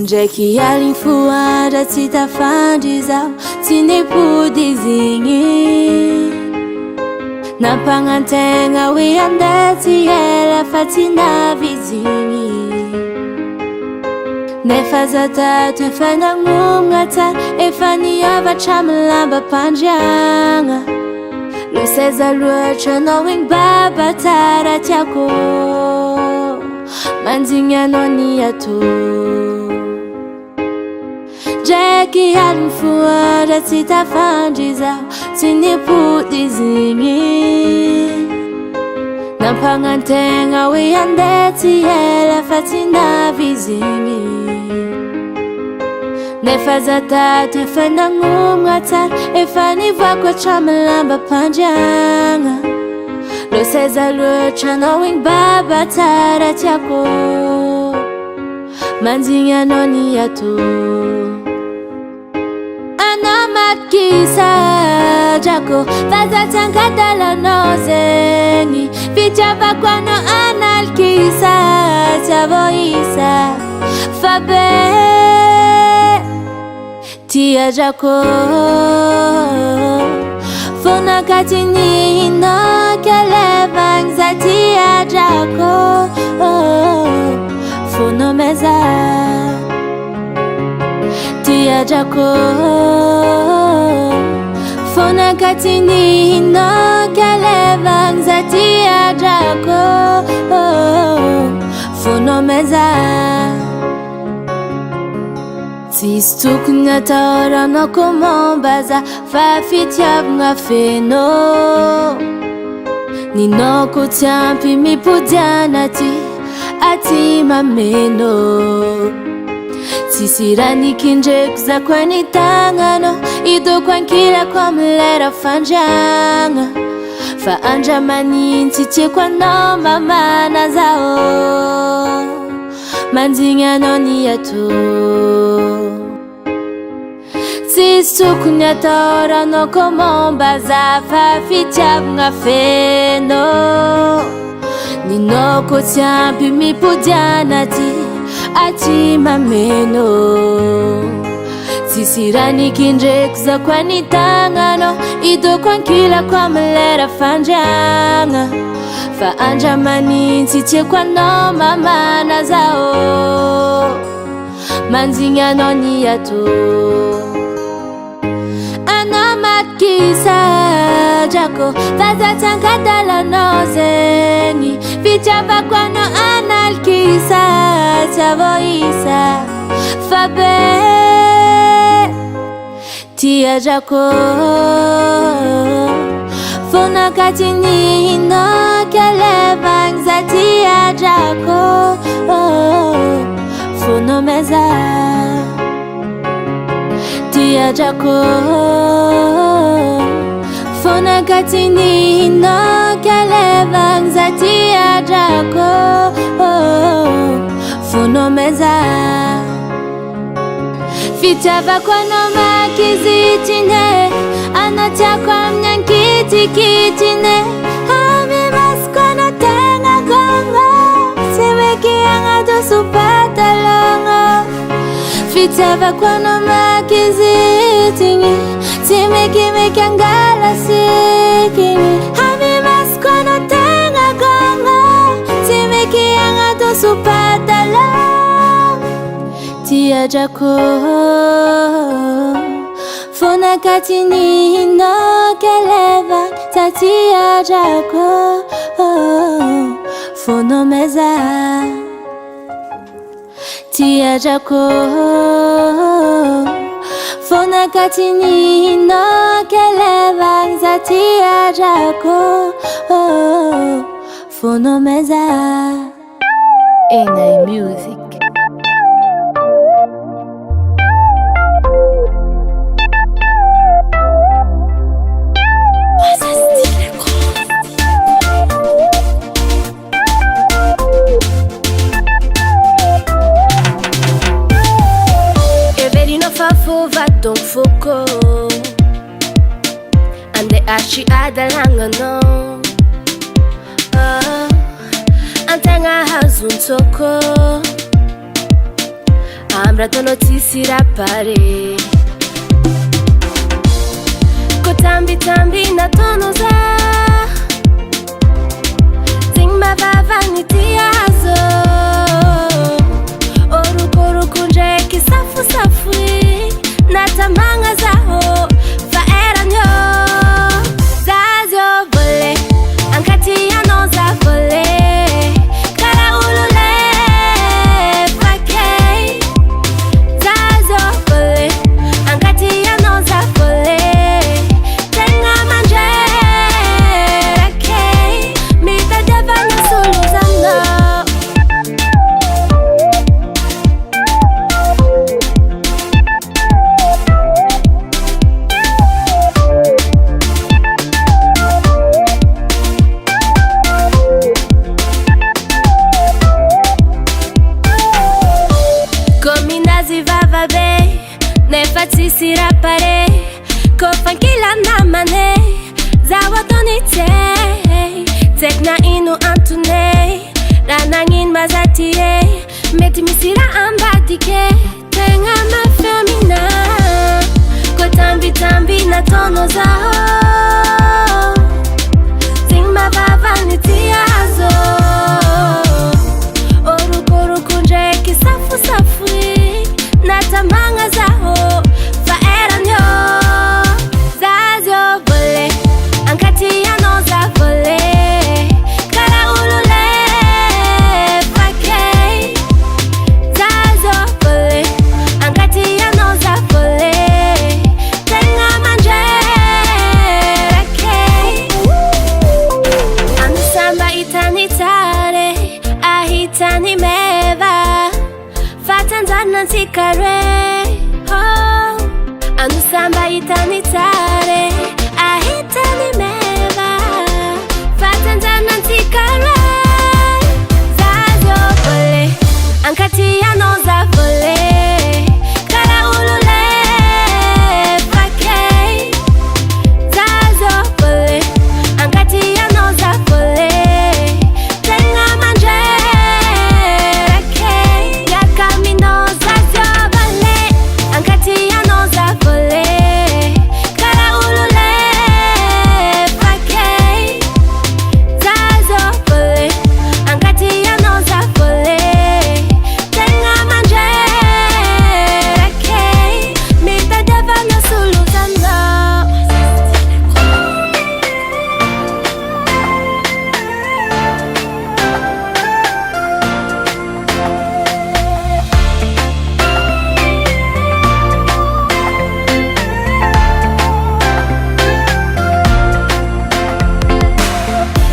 Ndraiky alinfoandra tsy tafandry zao, tsy nipodizigny. Nampagnantegna hoe andeha tsy ela fa tsy navizigny. Nefa za tato efa nagnomagna tsara, efa niavatra amy lambam-pandriagna. Lo seza loatra anao igny baba tsara tiako, mandigny anao ny ato. Ndraiky aligny foandra tsy tafandry zaho, tsy nipodizigny. Nampagnantegna hoe andeha tsy ela fa tsy navizigny. Nefa za tato efa nagnomagna tsara, efa nivoako hatramy lambam-pandriagna. Lo seza loatra anao igny baba tsara tiako, mandigny anao ny ato. Anao matkisa drako, fa za tsy ankadalanao zegny. Fitiavako anao analkisa, tsy avoisa fa be tia drako. Fonakatiny hinao kelevagny za tia drako. Fonomeza tia drako. Fonakatiny hinao kelevagny za tia drako. Fonomeza tsisy tokony atao ranao komomba za, fa fitiavagna fenao. Ninao ko tsy ampy mipodiana aty mameno. Tsisy raha nikindreko za koa ny tagnanao, idoko ankilako amy lera fandriagna. Fa andra manintsy tiako anao mamana zao, mandigny anao ny ato. Tsisy tokony atao ranao komomba za, fa fitiavagna fenao. Ninao ko tsy ampy mipodiana aty mameno. Tsisy raha nikindreko za koa ny tagnanao, idoko ankilako amy lera fandriagna. Fa andra manintsy tiako anao mamana zao, mandigny anao ny ato. Anao matkisa drako, fa za tsy ankadalanao zegny. Fitiavako anao analkisa, tsy avoisa fa be tia drako. Fonakatiny hinao kelevagny za tia drako. Fonomeza tia drako. Fonakatiny hinao kelevagny za tia drako. Fonomeza fitiavako anao makizitine, anao tiako amin'ny ankitikitine. Amy masoko anao tegna gongo, tsy meky agnato sopatalogno. Fitiavako anao makizitiny, tsy mekimeky angala sikiny. Amy masoko anao tegna gongo, tsy meky agnato sopatalogno. Tia drako. Fonakatiny hinao kelevagny za tia drako. Fonomeza tia drako. Fonakatiny hinao kelevagny za tia drako. Fonomeza. ABONNEZ music. Va donc foko ande ashi adalanganao. Antegna hazontsoko, ambratono tisirapare kotambitambi natonoza zingmavavanityhazo orukorukunje kisafusafui natamagna zaho fa eranyo zazyo vole ankatiano za vole karaulule fakei zazyo vole ankatiano za vole tenga manjera kei mitadavanya suluzano nefatsisirapare kofankila namane zawatonite tekna inu antune ranangin mazatie metimisira ambadike tenga mafemina kotambitambi natono zao zingmavavanitiazo orukorukunje kisafusafui natamanga zaho fa eranyo zazyo vole ankatiano za vole karaulule fakei zazyo vole ankatiano za vole tenga manjera kei anusamba itanitare ahitani meva fatanzana nsikare anusamba itanitare ahitani meva fatanzana nsikare zazyo vole ankatiano za vole karaulule fakei zazyo vole ankatiano za vole tenga manjera kei yakamino zazyo vole ankatiano za vole karaulule fakei zazyo vole ankatiano za vole tenga manjera kei mitadavana suluzano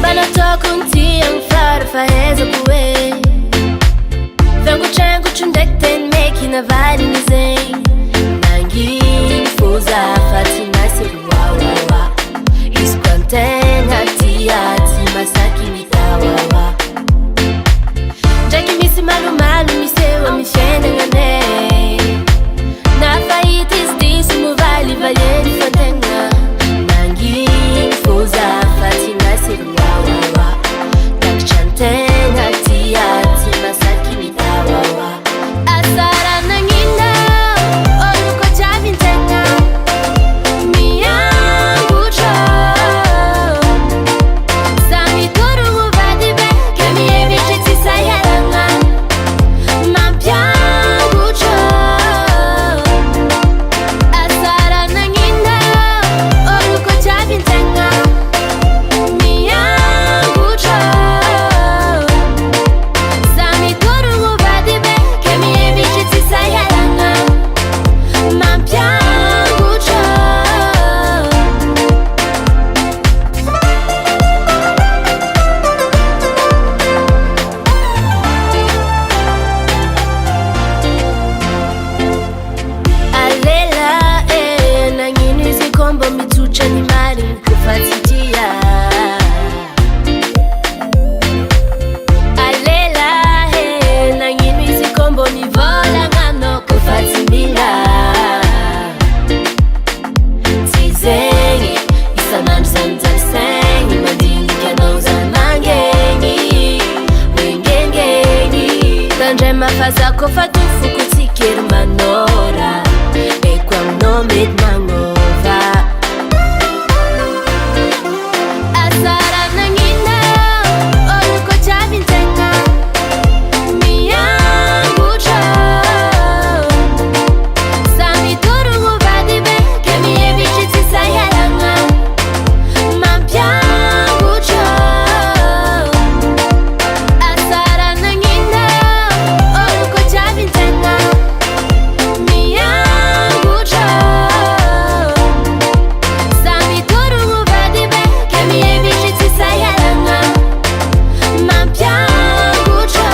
banotokunti angfrara faeza kue vengo changu chundekten mekina valinizen nangin fuza fatinasiruwawawa isquantenga tiati masakinitawawa jakimisi malumalu misewa mifenengane nafaitisdisimu vali valeni fantenga nangin fuza fatinasiruwawawa nakchantenga tiati masakinitawawa asara nangina oluko javintenga miyangucho samituru muvadibe kemiyevichetisayaranga mampyangucho asara nangina oluko javintenga miyangucho samituru muvadibe kemiyevichetisayaranga mampyangucho alela nangini zikombo mitucha ni mari kufatitia alela nangini zikombo ni vola ngano kufatimila tizengi isananzanzansengi madini kanozanangengi wengengeni kanje mafasa kofatufu kutike quero manora e quam no med mangova asara nangina oluko chavintenga miyangucho sami turungu vadibe kemi evichitsi sayalanga mampyangucho asara nangina oluko chavintenga miyangucho sami turungu vadibe kemi evichitsi sayalanga mampyangucho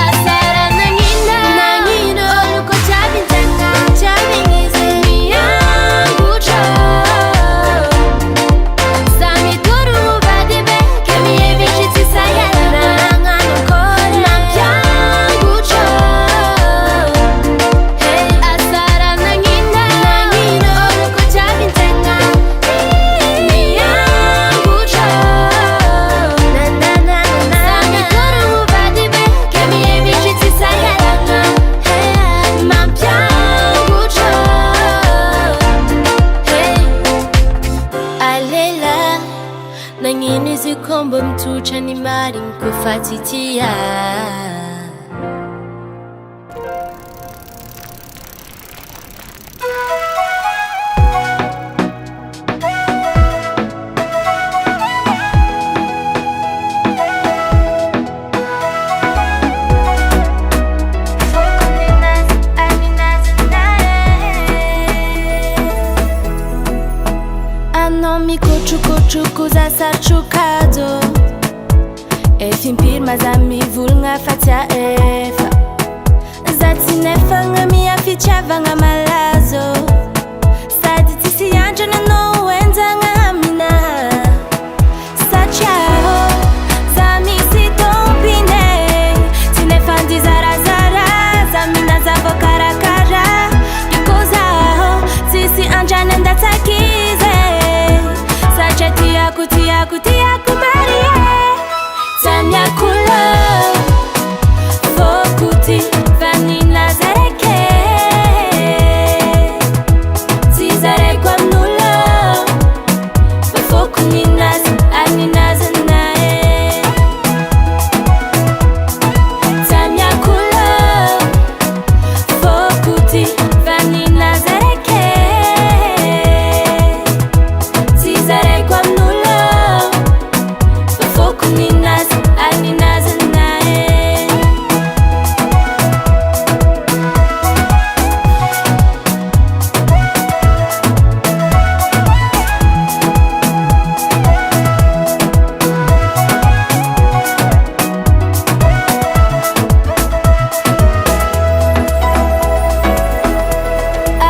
asara nangina oluko chavintenga chavingize miyangucho sami turungu vadibe kemi evichitsi sayalanga mampyangucho asara nangina oluko chavintenga miyangucho sami turungu vadibe kemi evichitsi sayalanga mampyangucho alela nangini zikombo mtucha ni mari nkufatitia anomi kuchukuchuku za sarchukado efimpirma za mivulnga fatia efa zatinefanga miafichavanga malazo saditisiyanjana nowenzanga amina sachao zamisitompine tinefandi zarazara zamina zavokarakara ikozao sisi anjana ndatakize sachatiaku tiaku tiaku marie tamyakula fokuti vanina zareke tizarekwa mnulo fofokuninas aninazanae tamyakula fokuti vanina zareke tizarekwa mnulo fofokuninas aninazanae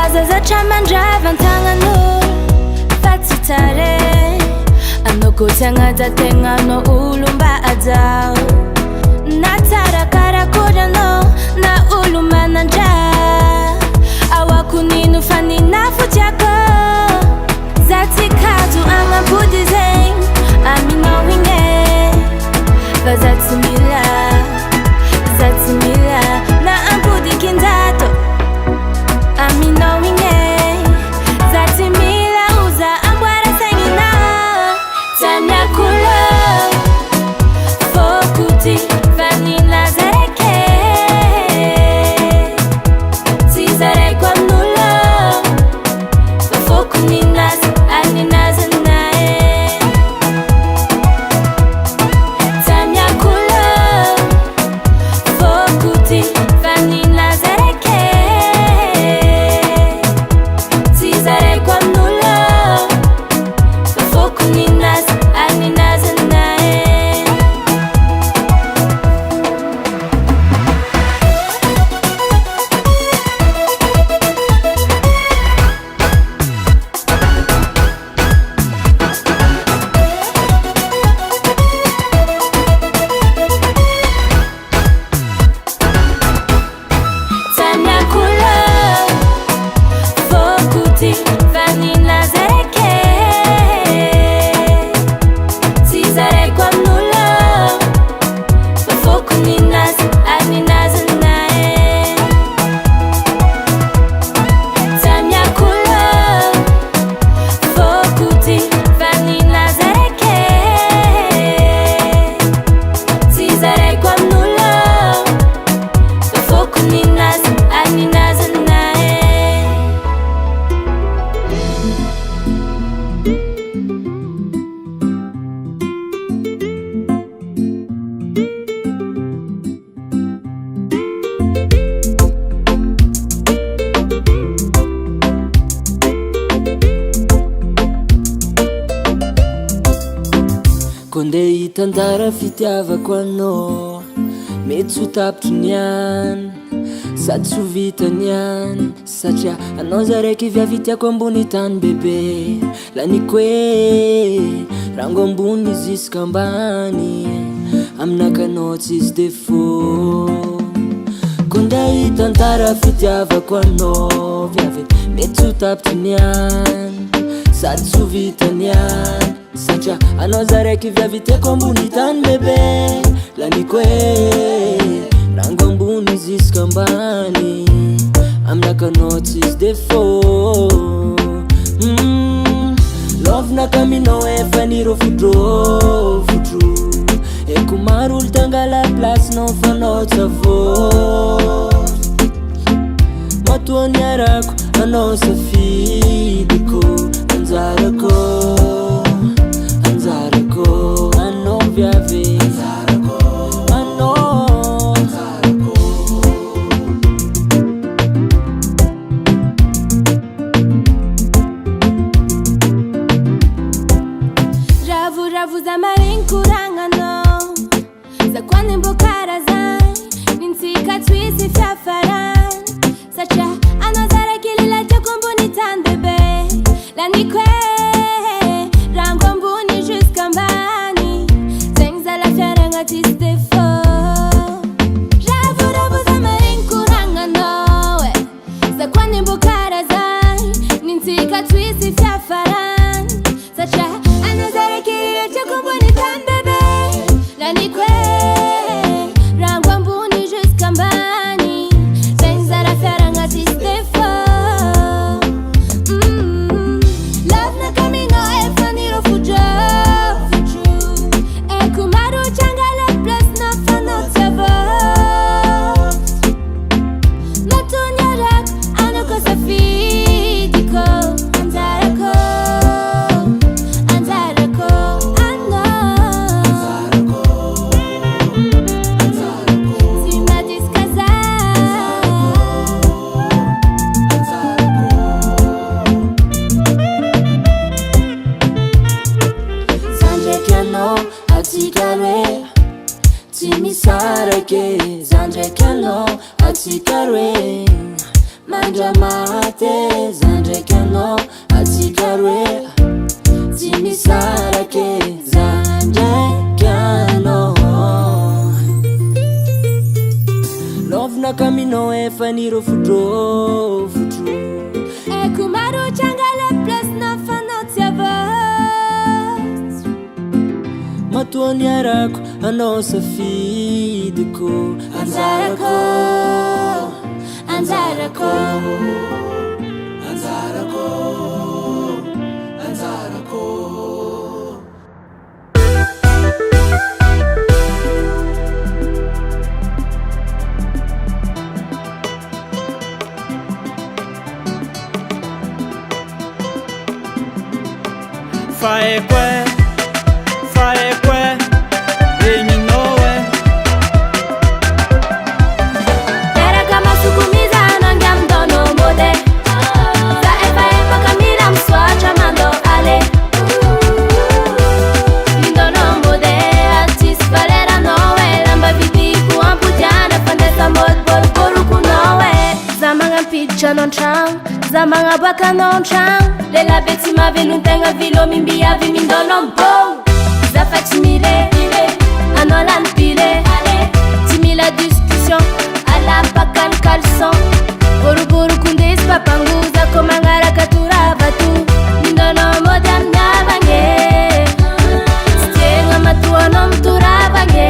azaza chamanjavantangano fatsitare anokotangadzatengano ulumba adzao natsarakarakorano na ulumananja awakuninu faninafutiako zatsikadu angabudizeng aminowinge vazatsumila zatsumila na ambudikindato aminowinge zatimila uza ambwara sengina tamyakula fokuti vanina zareke tizarekwa mnulo fofokuninas aninazanae konde hitanjara fitiavako anao mety ho tapitry niany sady tsy ho vitany any satria anao za raiky viavitiako ambony tany bebe laniko hoe rango ambony ziska ambany aminakanao tsisy défaut konde hitantara fitiavako anao viavy mety ho tapitry niany sady tsy ho vitany any satria anao za raiky viavitiako ambony tany bebe laniko hoe rango ambony ziska ambany aminakanao tsisy défaut lovinaka aminao efa niro fodro eko maro olo tangala placenao fanao tsavô matoa niarako anao safidiko anjarako anao viavy za marin kuranganao za kwani mbokara zai nintika twisi fiafaran sacha anazara kilila chakumbuni tandebe lanikwe rango mbuni jusqu'à mbani zengza la fiaranga tisdefo ravu za marin kuranganao za kwani mbokara zai nintika twisi fiafaran sacha anazara kilila chakumbuni tandebe lanikwe rango mbuni jusqu'à mbani zengza la fiaranga tisdefo love na camino e faniro fujo e kumaru changala plus na fanotsavo matunyarak anoko safidiko anjarako Sarake zanjekano atikarwe manjamate zanjekano atikarwe timi sarake zanjekano love na camino e faniro fudro e kumaru changala plus na fanotsavo matoa niarako anao safidiko anjarako Fae kwe za mga baka non chang lela beti mavenuntenga vilo mimbiavi mindonompo za fatimile anolan pile timila discussion ala pakan kalson boru kundes papanguza komangara katura batu mindonomo damna bange stienga matua nom tura bange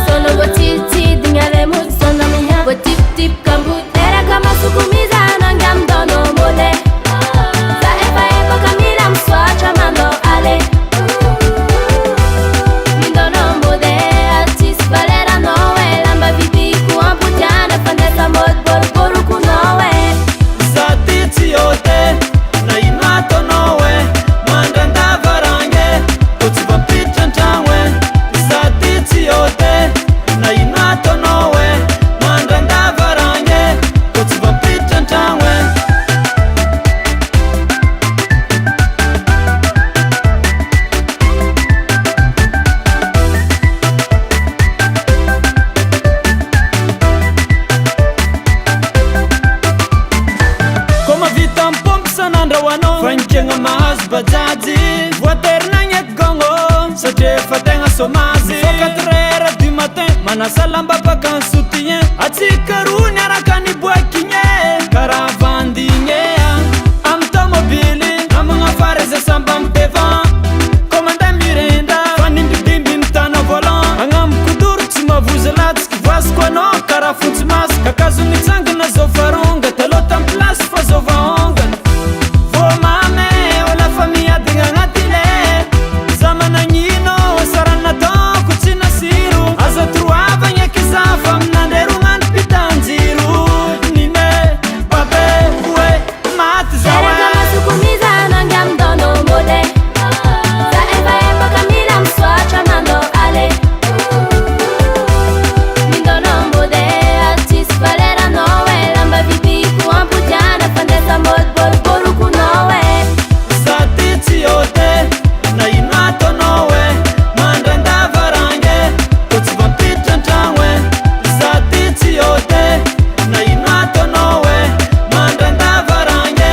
sono botiti dingale mut sono miha botip tip kambut era kama sukumiza nangam dono mode za eva kamila mswacha mando ale mindono mode artis valera nowe lamba vidi ku amputana fandesa mod boru kunowe rehefa tegna somazy 4 heures du matin manasa lamba baka soutien atsika roa niaraka niboaky igny karaha vandigny amy tomobily amagna fary za samba mipevant commande mirenda fa nimbidimby mitana volant agnamiko tsy mavozy latsiky voasiko anao karaha fontsy masy kakazo nitsangana zao faronga talota amy plasy fa zao vaongana vo mame ola fa miadigna agnatile za managnino sara nataoko tsy nasiro aza troavagna eky za fa aminandrerognandro pitanjiro nine babe oe maty za Erega masukumiza nangia mdono mode Za eva kamina mswacha mando ale Mindono mode artis valera nowe Lamba vipi kuampujana pandesa mod boru boru kunowe za titsy yote na inato nowe mandrandava varange ko tsy vampiditra antragno za titsy yote na inato nowe mandrandava varange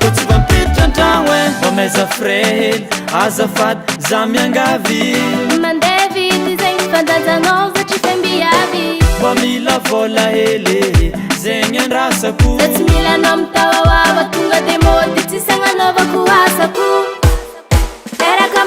ko tsy vampiditra antragno vameza frehely azafady za miangavy Mandevi dizegny fantazanao za tsy fembiavy mba mila vola hely zegny andrasako Za tsy mila anao mitawawawa tonga de mody tsy sagnanovako asako Eraka